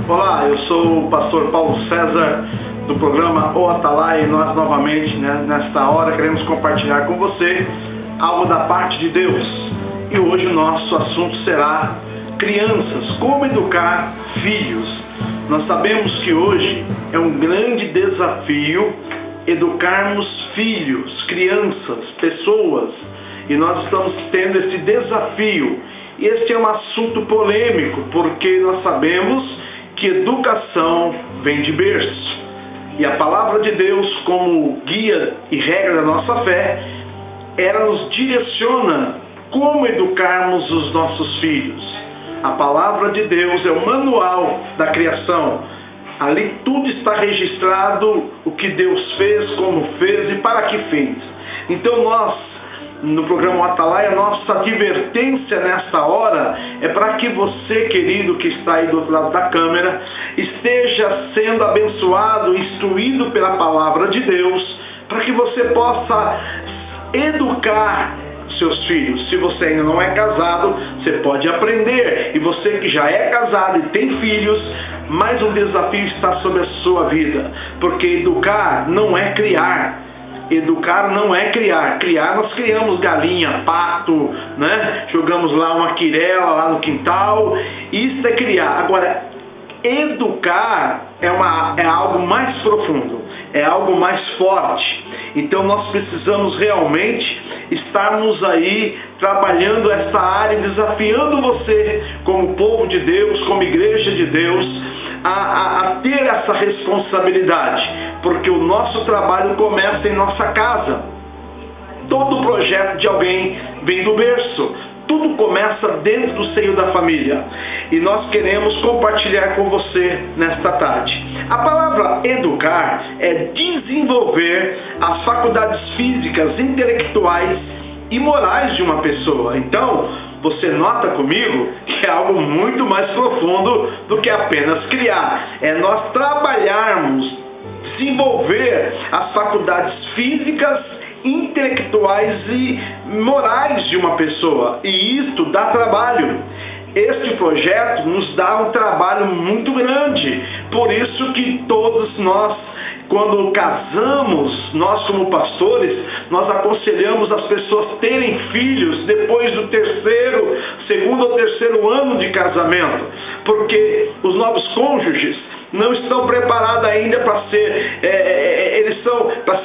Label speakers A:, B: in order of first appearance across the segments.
A: Olá, eu sou o pastor Paulo César do programa O Atalaia, e nós novamente, nesta hora, queremos compartilhar com você algo da parte de Deus. E hoje o nosso assunto será crianças, como educar filhos. Nós sabemos que hoje é um grande desafio educarmos filhos, crianças, pessoas, e nós estamos tendo esse desafio. E esse é um assunto polêmico, porque nós sabemos que educação vem de berço. E a palavra de Deus, como guia e regra da nossa fé, ela nos direciona como educarmos os nossos filhos. A palavra de Deus é o manual da criação. Ali tudo está registrado, o que Deus fez, como fez e para que fez. Então nós, no programa Atalaia, nossa advertência nesta hora é para que você, querido, que está aí do outro lado da câmera, esteja sendo abençoado, instruído pela palavra de Deus, para que você possa educar seus filhos. Se você ainda não é casado, você pode aprender. E você que já é casado e tem filhos, mais um desafio está sobre a sua vida, porque educar não é criar. Educar não é criar. Criar, nós criamos galinha, pato, jogamos lá uma quirela lá no quintal. Isso é criar. Agora, educar é algo mais profundo, é algo mais forte. Então nós precisamos realmente estarmos aí trabalhando essa área, desafiando você como povo de Deus, como igreja de Deus, a ter essa responsabilidade, porque o nosso trabalho começa em nossa casa. Todo projeto de alguém vem do berço, tudo começa dentro do seio da família, e nós queremos compartilhar com você nesta tarde. A palavra educar é desenvolver as faculdades físicas, intelectuais e morais de uma pessoa. Então, você nota comigo que é algo muito mais profundo do que apenas criar. É nós trabalharmos, desenvolver as faculdades físicas, intelectuais e morais de uma pessoa. E isto dá trabalho. Este projeto nos dá um trabalho muito grande. Por isso que todos nós, quando casamos, nós como pastores, nós aconselhamos as pessoas terem filhos depois do segundo ou terceiro ano de casamento, porque os novos cônjuges não estão preparados ainda para ser,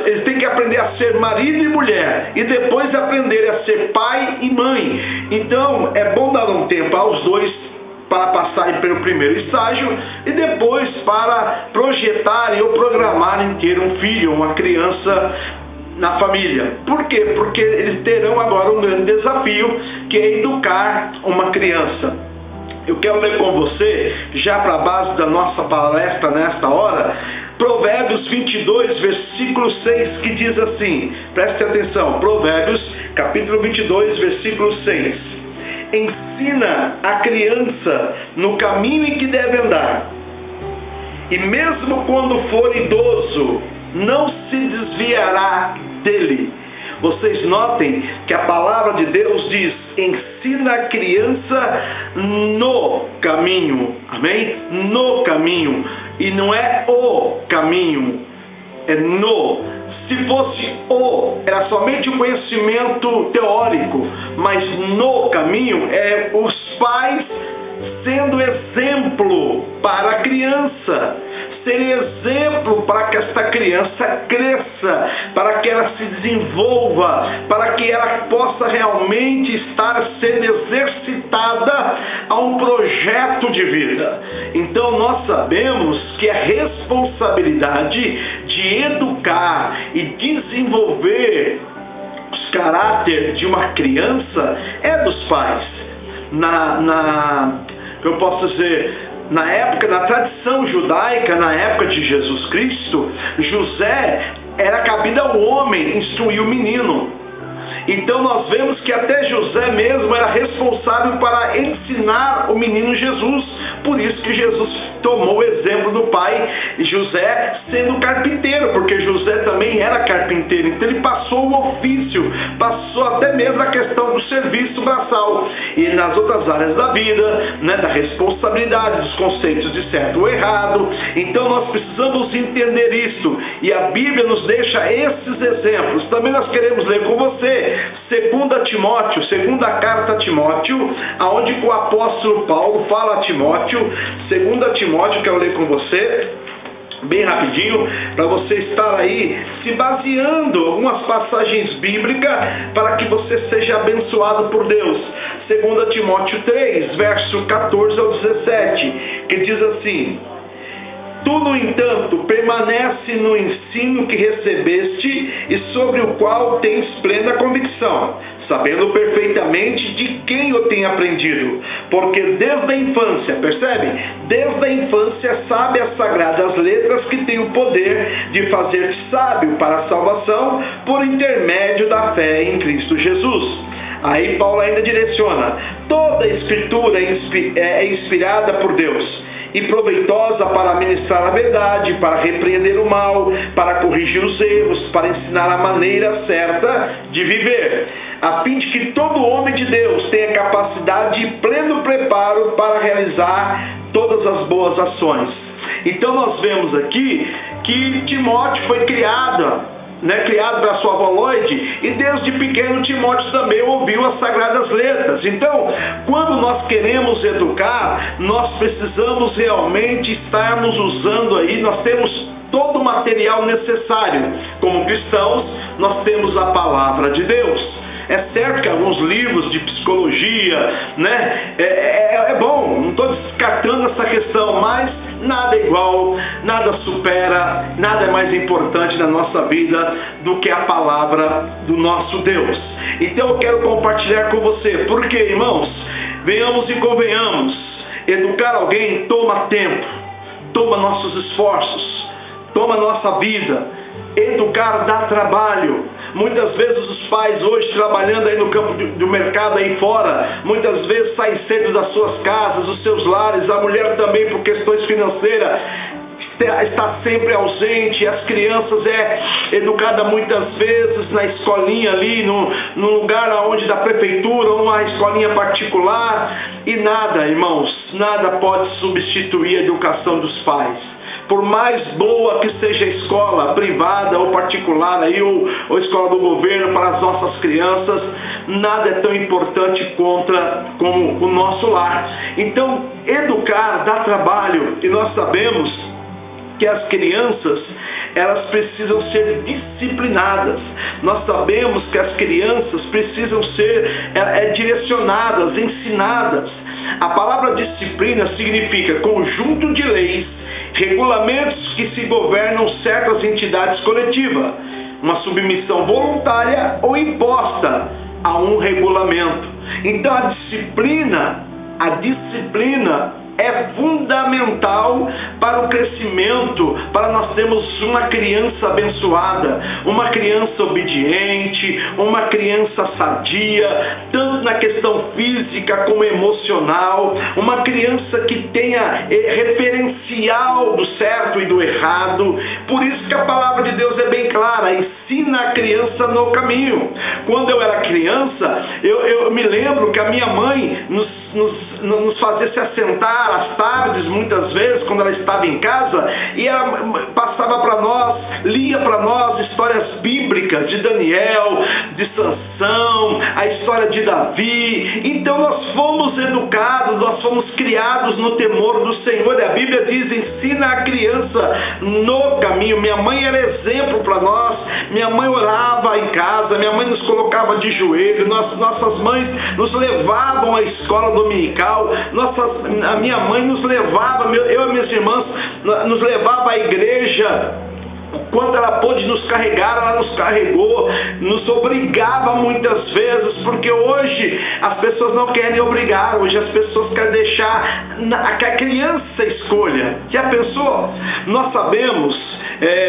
A: eles têm que aprender a ser marido e mulher, e depois aprender a ser pai e mãe. Então é bom dar um tempo aos dois para passarem pelo primeiro estágio e depois para projetarem ou programarem ter um filho, uma criança na família. Por quê? Porque eles terão agora um grande desafio, que é educar uma criança. Eu quero ler com você, já para a base da nossa palestra nesta hora, Provérbios 22, versículo 6, que diz assim, preste atenção, Provérbios, capítulo 22, versículo 6. Ensina a criança no caminho em que deve andar, e mesmo quando for idoso, não se desviará dele. Vocês notem que a palavra de Deus diz: ensina a criança no caminho, amém? No caminho, e não é o caminho, é no. Se fosse era somente o conhecimento teórico, mas no caminho é os pais sendo exemplo para a criança, ser exemplo para que esta criança cresça, para que ela se desenvolva, para que ela possa realmente estar sendo exercitada a um projeto de vida. Então nós sabemos que a responsabilidade de educar e desenvolver os caráter de uma criança é dos pais. Eu posso dizer, na época, na tradição judaica, na época de Jesus Cristo, José era cabido ao homem instruir o menino. Então nós vemos que até José mesmo era responsável para ensinar o menino Jesus. Por isso que Jesus tomou o exemplo do pai. E José sendo carpinteiro, porque José também era carpinteiro, então ele passou o ofício, passou até mesmo a questão do serviço braçal, e nas outras áreas da vida, né, da responsabilidade, dos conceitos de certo ou errado. Então nós precisamos entender isso, e a Bíblia nos deixa esses exemplos. Também nós queremos ler com você 2 Timóteo, segunda carta a Timóteo, aonde o apóstolo Paulo fala a Timóteo. 2 Timóteo, quero ler com você bem rapidinho, para você estar aí se baseando em algumas passagens bíblicas para que você seja abençoado por Deus. 2 Timóteo 3, verso 14 ao 17, que diz assim: Tu, no entanto, permanece no ensino que recebeste e sobre o qual tens plena convicção, sabendo perfeitamente de quem o tem aprendido, porque desde a infância, percebe? Desde a infância sabe as sagradas letras que têm o poder de fazer-te sábio para a salvação por intermédio da fé em Cristo Jesus. Aí Paulo ainda direciona: toda a escritura é inspirada por Deus e proveitosa para ministrar a verdade, para repreender o mal, para corrigir os erros, para ensinar a maneira certa de viver, a fim de que todo homem de Deus tenha capacidade e pleno preparo para realizar todas as boas ações. Então nós vemos aqui que Timóteo foi criado para sua avó Lloyd, e desde pequeno Timóteo também ouviu as sagradas letras. Então, quando nós queremos educar, nós precisamos realmente estarmos usando aí, nós temos todo o material necessário. Como cristãos, nós temos a palavra de Deus. É certo que alguns livros de psicologia, né, é bom, não estou descartando essa questão, mas nada é igual, nada supera, nada é mais importante na nossa vida do que a palavra do nosso Deus. Então eu quero compartilhar com você, porque, irmãos, venhamos e convenhamos, educar alguém toma tempo, toma nossos esforços, toma nossa vida. Educar dá trabalho. Muitas vezes os pais hoje trabalhando aí no campo do mercado aí fora, muitas vezes saem cedo das suas casas, dos seus lares, a mulher também por questões financeiras está sempre ausente, as crianças educada muitas vezes na escolinha ali, no lugar onde da prefeitura, ou numa escolinha particular, e nada, irmãos, nada pode substituir a educação dos pais. Por mais boa que seja a escola privada ou particular aí, ou escola do governo para as nossas crianças, nada é tão importante como o nosso lar. Então, educar dá trabalho, e nós sabemos que as crianças, elas precisam ser disciplinadas. Nós sabemos que as crianças precisam ser direcionadas, ensinadas. A palavra disciplina significa conjunto de leis, regulamentos que se governam certas entidades coletivas, uma submissão voluntária ou imposta a um regulamento. Então a disciplina é fundamental para o crescimento, para nós termos uma criança abençoada, uma criança obediente, uma criança sadia, tanto na questão física como emocional, uma criança que tenha referencial do certo e do errado. Por isso que a palavra de Deus é bem clara: ensina a criança no caminho. Quando eu era criança, eu me lembro que a minha mãe nos fazia se assentar às tardes, muitas vezes, quando ela estava em casa, e ela passava para nós, lia para nós histórias bíblicas de Daniel, de Sansão, a história de Davi. Então nós fomos educados, nós fomos criados no temor do Senhor, e a Bíblia diz: ensina a criança no caminho. Minha mãe era exemplo para nós, minha mãe orava em casa, minha mãe nos colocava de joelho, nossas mães nos levavam à escola dominical, a minha mãe nos levava, eu e minhas irmãs, nos levava à igreja. Quando ela pôde nos carregar, ela nos carregou, nos obrigava muitas vezes, porque hoje as pessoas não querem obrigar, hoje as pessoas querem deixar que a criança escolha. Já pensou? Nós sabemos,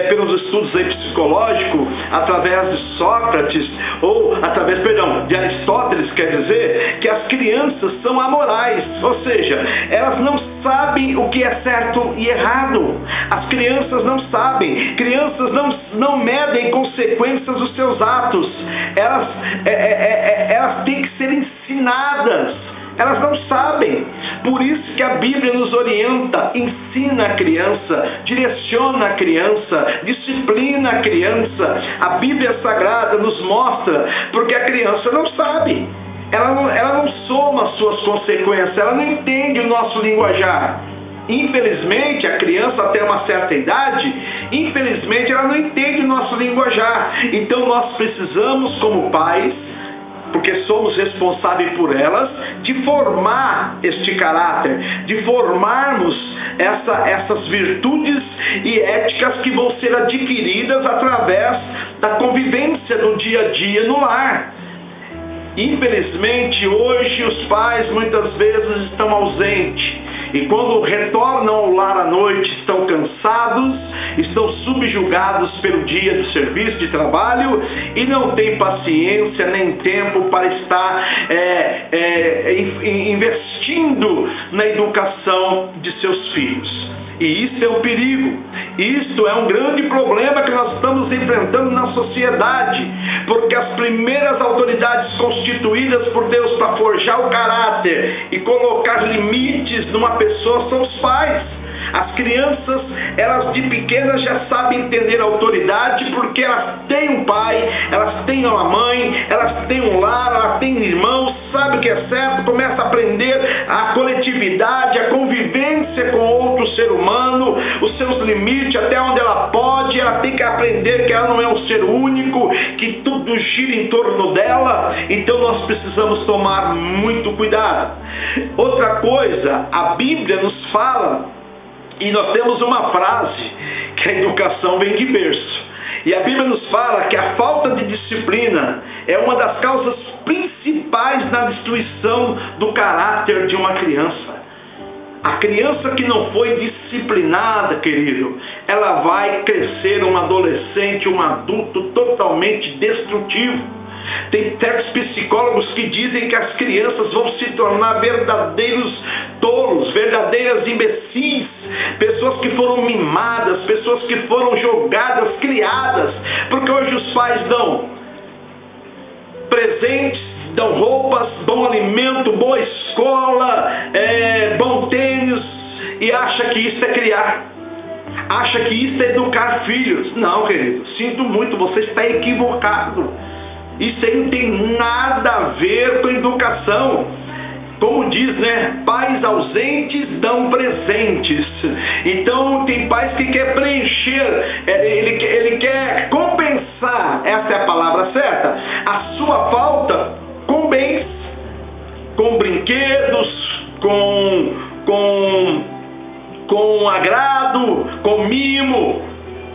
A: pelos estudos aí psicológicos, através de Sócrates, de Aristóteles, quer dizer, que as crianças são amorais, ou seja, elas não sabem o que é certo e errado. As crianças não sabem, crianças não medem consequências dos seus atos, elas têm que ser ensinadas. Elas não sabem. Por isso que a Bíblia nos orienta, ensina a criança, direciona a criança, disciplina a criança. A Bíblia Sagrada nos mostra, porque a criança não sabe. Ela não soma as suas consequências, ela não entende o nosso linguajar. Infelizmente, a criança até uma certa idade, infelizmente ela não entende o nosso linguajar. Então nós precisamos, como pais, porque somos responsáveis por elas, de formar este caráter, de formarmos essas virtudes e éticas que vão ser adquiridas através da convivência do dia a dia no lar. Infelizmente, hoje os pais muitas vezes estão ausentes. E quando retornam ao lar à noite, estão cansados, estão subjugados pelo dia do serviço, de trabalho, e não têm paciência nem tempo para estar investindo na educação de seus filhos. E isso é um perigo, isso é um grande problema que nós estamos enfrentando na sociedade, porque as primeiras autoridades constituídas por Deus para forjar o caráter e colocar limites numa pessoa são os pais. As crianças, elas de pequenas já sabem entender a autoridade, porque elas têm um pai, elas têm uma mãe, elas têm um lar, elas têm irmãos, sabem o que é certo, começa a aprender a coletividade, a convivência com outro ser humano, os seus limites, até onde ela pode. Ela tem que aprender que ela não é um ser único, que tudo gira em torno dela. Então nós precisamos tomar muito cuidado. Outra coisa, a Bíblia nos fala, e nós temos uma frase, que a educação vem de berço. E a Bíblia nos fala que a falta de disciplina é uma das causas principais na destruição do caráter de uma criança. A criança que não foi disciplinada, querido, ela vai crescer um adolescente, um adulto totalmente destrutivo. Tem certos psicólogos que dizem que as crianças vão se tornar verdadeiros tolos, verdadeiras imbecis, pessoas que foram mimadas, pessoas que foram jogadas, criadas, porque hoje os pais dão presentes, dão roupas, bom alimento, boa escola, bom tênis, e acha que isso é criar, acha que isso é educar filhos. Não, querido, sinto muito, você está equivocado. Isso aí não tem nada a ver com educação. Como diz, né? Pais ausentes dão presentes. Então tem pais que quer preencher, ele quer compensar, essa é a palavra certa, a sua falta com bens, com brinquedos, com agrado, com mimo.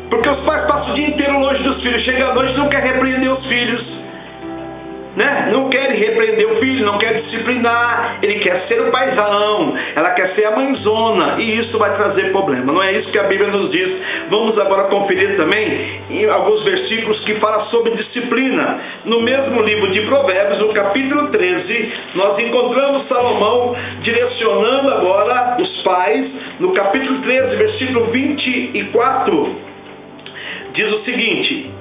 A: Porque os pais passam o dia inteiro longe dos filhos, chega à noite e não quer repreender os filhos, né? Não quer repreender o filho, não quer disciplinar, ele quer ser o paizão, ela quer ser a mãezona, e isso vai trazer problema. Não é isso que a Bíblia nos diz. Vamos agora conferir também em alguns versículos que falam sobre disciplina. No mesmo livro de Provérbios, no capítulo 13, nós encontramos Salomão direcionando agora os pais. No capítulo 13, versículo 24, diz o seguinte: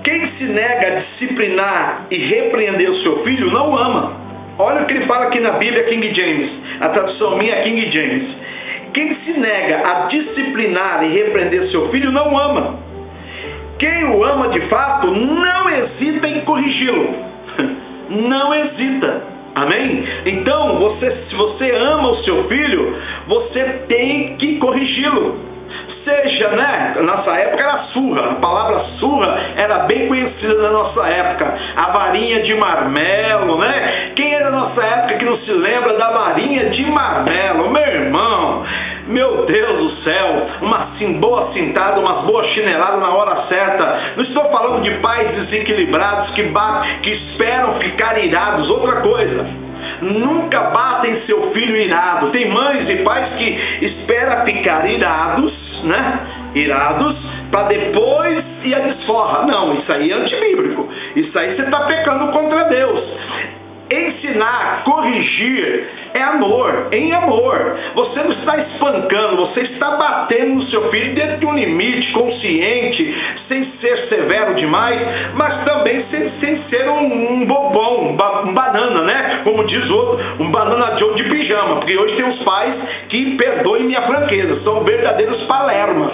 A: quem se nega a disciplinar e repreender o seu filho não ama. Olha o que ele fala aqui na Bíblia, King James. A tradução minha é King James. Quem se nega a disciplinar e repreender seu filho não ama. Quem o ama de fato não hesita em corrigi-lo. Não hesita. Amém? Então, se você ama o seu filho, você tem que corrigi-lo. Seja, né? Na nossa época era surra. A palavra surra era bem conhecida na nossa época. A varinha de marmelo, né? Quem é da nossa época que não se lembra da varinha de marmelo? Meu irmão, meu Deus do céu, uma boa cintada, umas boas chineladas na hora certa. Não estou falando de pais desequilibrados que esperam ficar irados. Outra coisa, nunca batem seu filho irado. Tem mães e pais que esperam ficar irados, né? Irados, para depois ir à desforra. Não, isso aí é antibíblico. Isso aí você está pecando contra Deus. Ensinar, corrigir é amor, em amor. Você não está espancando, você está batendo no seu filho dentro de um limite, consciente, sem ser severo demais, mas também sem ser um bobão, um banana, né? Como diz o outro, um banana Joe de pijama, porque hoje tem uns pais que, perdoem minha franqueza, são verdadeiros palermas.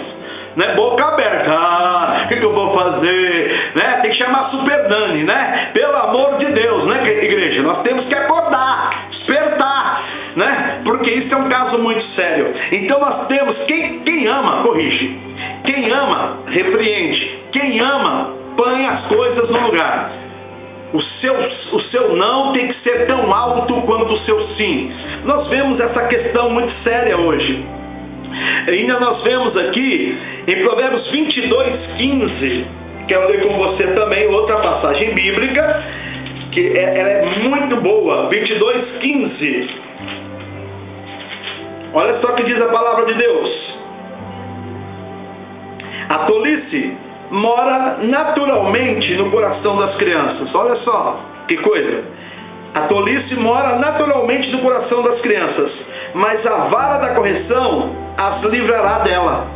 A: Né? Boca aberta, o que eu vou fazer? Né? Tem que chamar Super Dani, né? Pelo amor de Deus, né, igreja? Nós temos que acordar, despertar, né? Porque isso é um caso muito sério. Então nós temos, quem ama, corrige. Quem ama, repreende. Quem ama, põe as coisas no lugar. O seu não tem que ser tão alto quanto o seu sim. Nós vemos essa questão muito séria hoje. Ainda nós vemos aqui em Provérbios 22:15, quero ler com você também outra passagem bíblica, que ela é muito boa, 22:15. Olha só o que diz a palavra de Deus. A tolice mora naturalmente no coração das crianças. Olha só que coisa. A tolice mora naturalmente no coração das crianças, mas a vara da correção as livrará dela.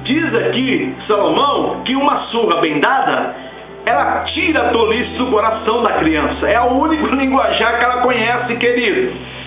A: Diz aqui Salomão que uma surra bem dada, ela tira a tolice do coração da criança. É o único linguajar que ela conhece, querido.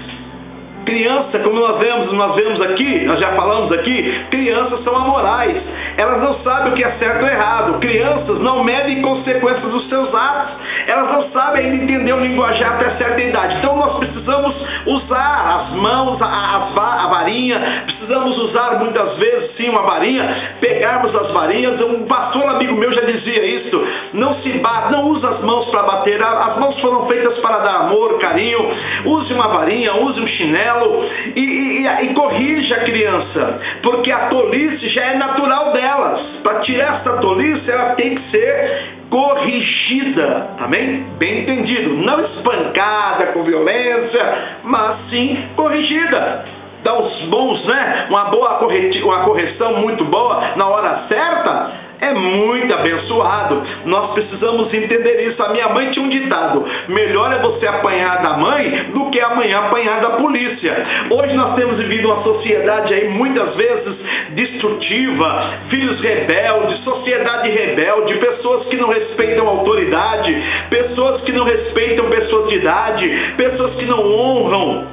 A: Criança, como nós vemos aqui, nós já falamos aqui, crianças são amorais. Elas não sabem o que é certo ou errado. Crianças não medem consequências dos seus atos. Elas não sabem ainda entender o linguajar até certa idade. Então nós precisamos usar as mãos, a varinha. Precisamos usar muitas vezes sim uma varinha. Pegarmos as varinhas. Um pastor amigo meu já dizia isso. Não se bate, não use as mãos para bater. As mãos foram feitas para dar amor, carinho. Use uma varinha, use um chinelo. E corrija a criança, porque a tolice já é natural delas. Para tirar essa tolice, ela tem que ser corrigida, amém? Bem entendido, não espancada com violência, mas sim corrigida. Dá uns bons, né? Uma correção muito boa na hora certa. É muito abençoado. Nós precisamos entender isso. A minha mãe tinha um ditado: melhor é você apanhar da mãe do que amanhã apanhar da polícia. Hoje nós temos vivido uma sociedade aí muitas vezes destrutiva, filhos rebeldes, sociedade rebelde, pessoas que não respeitam a autoridade, pessoas que não respeitam pessoas de idade, pessoas que não honram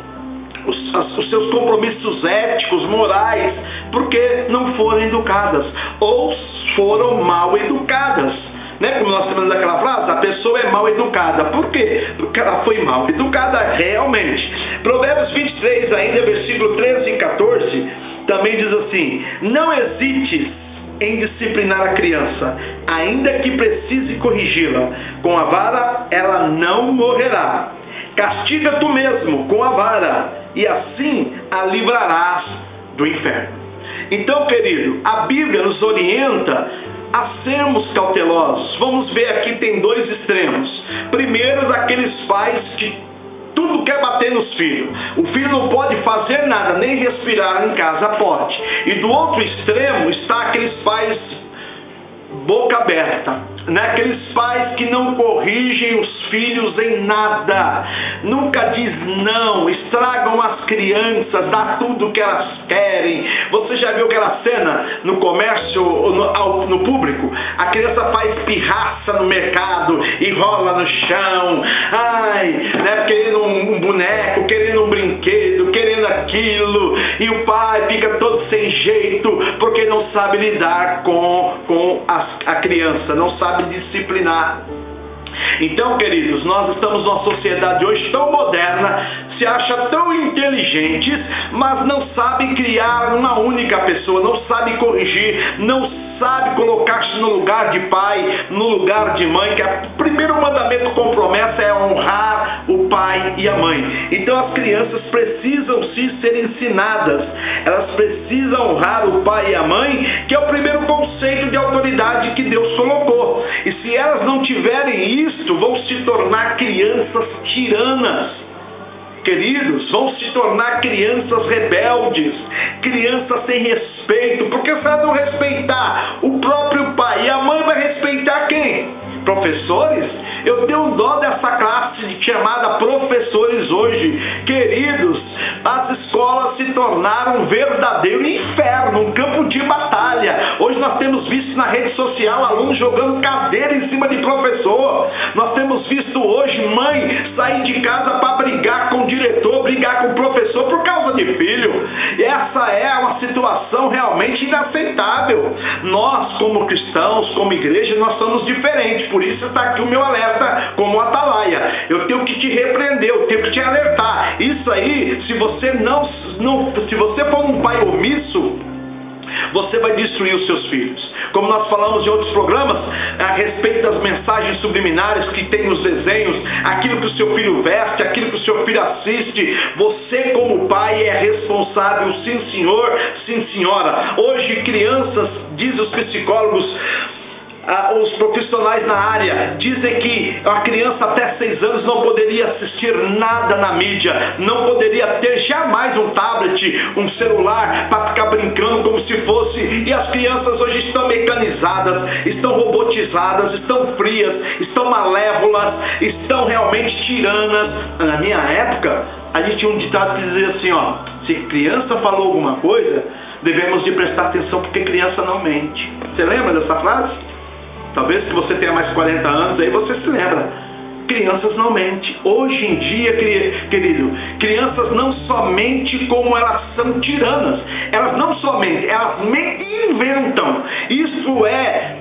A: os seus compromissos éticos, morais, porque não foram educadas ou foram mal educadas, né? Como nós temos aquela frase, a pessoa é mal educada. Por quê? Porque ela foi mal educada realmente. Provérbios 23, ainda versículo 13 e 14, também diz assim: não hesites em disciplinar a criança, ainda que precise corrigi-la. Com a vara ela não morrerá. Castiga tu mesmo com a vara, e assim a livrarás do inferno. Então, querido, a Bíblia nos orienta a sermos cautelosos. Vamos ver aqui, tem dois extremos. Primeiro, daqueles pais que tudo quer bater nos filhos. O filho não pode fazer nada, nem respirar em casa pode. E do outro extremo está aqueles pais boca aberta, né? Aqueles pais que não corrigem os filhos em nada, nunca diz não, estragam as crianças, dá tudo o que elas querem. Você já viu aquela cena no comércio, no público? A criança faz pirraça no mercado e rola no chão, né? Querendo um boneco, querendo um brinquedo, querendo aquilo, e o pai fica todo sem jeito porque não sabe lidar com a criança, não sabe disciplinar. Então, queridos, nós estamos numa sociedade hoje tão moderna, se acha tão inteligentes, mas não sabe criar uma única pessoa, não sabe corrigir, não sabe colocar-se no lugar de pai, no lugar de mãe, que o primeiro mandamento com promessa é honrar o pai e a mãe. Então as crianças precisam sim ser ensinadas, elas precisam honrar o pai e a mãe, que é o primeiro conceito de autoridade que Deus colocou. E se elas não tiverem isto, vão se tornar crianças tiranas. queridos, vão se tornar crianças rebeldes, crianças sem respeito, porque se ela não respeitar o próprio pai e a mãe, vai respeitar quem? Professores? Eu tenho dó dessa classe chamada professores hoje. Queridos, as escolas se tornaram um verdadeiro inferno, um campo de batalha. Hoje nós temos visto na rede social alunos jogando cadeira em cima de professor. Nós temos visto hoje mãe sair de casa para brigar com o diretor, brigar com o professor por causa de filho. E essa é uma situação realmente inaceitável. Nós, como cristãos, como igreja, nós somos diferentes. Por isso está aqui o meu alerta como atalaia. Eu tenho que te repreender, eu tenho que te alertar. Isso aí, se você se você for um pai omisso, você vai destruir os seus filhos. Como nós falamos em outros programas, a respeito das mensagens subliminares que tem nos desenhos, aquilo que o seu filho veste, aquilo que o seu filho assiste, você como pai é responsável, sim senhor, sim senhora. Hoje crianças, dizem os psicólogos, os profissionais na área dizem que a criança até 6 anos não poderia assistir nada na mídia, não poderia ter jamais um tablet, um celular para ficar brincando como se fosse. E as crianças hoje estão mecanizadas, estão robotizadas, estão frias, estão malévolas, estão realmente tiranas. Na minha época, a gente tinha um ditado que dizia assim, ó: se criança falou alguma coisa, devemos de prestar atenção porque criança não mente. Você lembra dessa frase? Talvez se você tenha mais de 40 anos, aí você se lembra. Crianças não mentem. Hoje em dia, querido, crianças não somente como elas são tiranas. Elas não somente, elas inventam. Isso é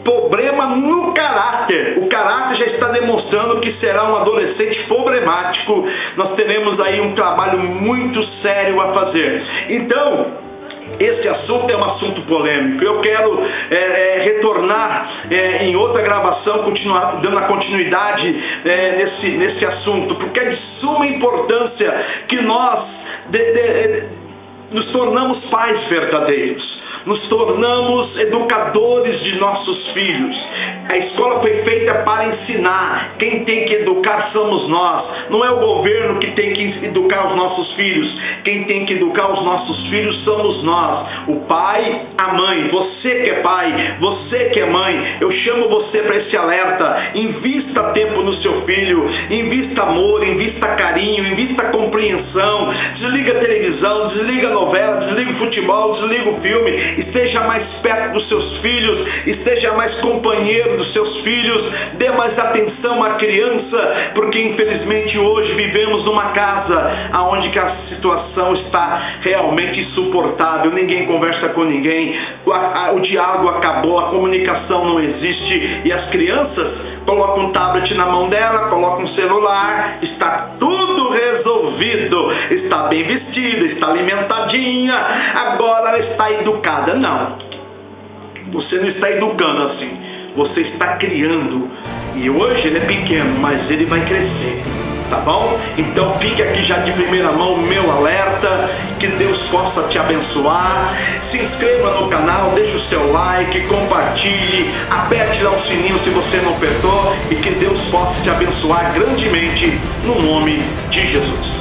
A: problema no caráter. O caráter já está demonstrando que será um adolescente problemático. Nós teremos aí um trabalho muito sério a fazer. Então, esse assunto é um assunto polêmico. Eu quero retornar em outra gravação, continuar dando a continuidade nesse assunto, porque é de suma importância que nós nos tornamos pais verdadeiros, nos tornamos educadores de nossos filhos. A escola foi feita para ensinar. Quem tem que educar somos nós. Não é o governo que tem que educar os nossos filhos. Quem tem que educar os nossos filhos somos nós. O pai, a mãe. Você que é pai, você que é mãe, eu chamo você para esse alerta. Invista tempo no seu filho, invista amor, invista carinho, invista compreensão. Desliga a televisão, desliga a novela, desliga o futebol, desliga o filme. Esteja mais perto dos seus filhos, esteja mais companheiro dos seus filhos, dê mais atenção à criança, porque infelizmente hoje vivemos numa casa onde que a situação está realmente insuportável. Ninguém conversa com ninguém, o diálogo acabou, a comunicação não existe, e as crianças colocam um tablet na mão dela, colocam um celular, está tudo resolvido, está bem vestida, está alimentadinha, agora ela está educada. Não, você não está educando assim, você está criando. E hoje ele é pequeno, mas ele vai crescer, tá bom? Então fique aqui já de primeira mão o meu alerta. Que Deus possa te abençoar. Se inscreva no canal, deixe o seu like, compartilhe, aperte lá o sininho se você não apertou, e que Deus possa te abençoar grandemente no nome de Jesus.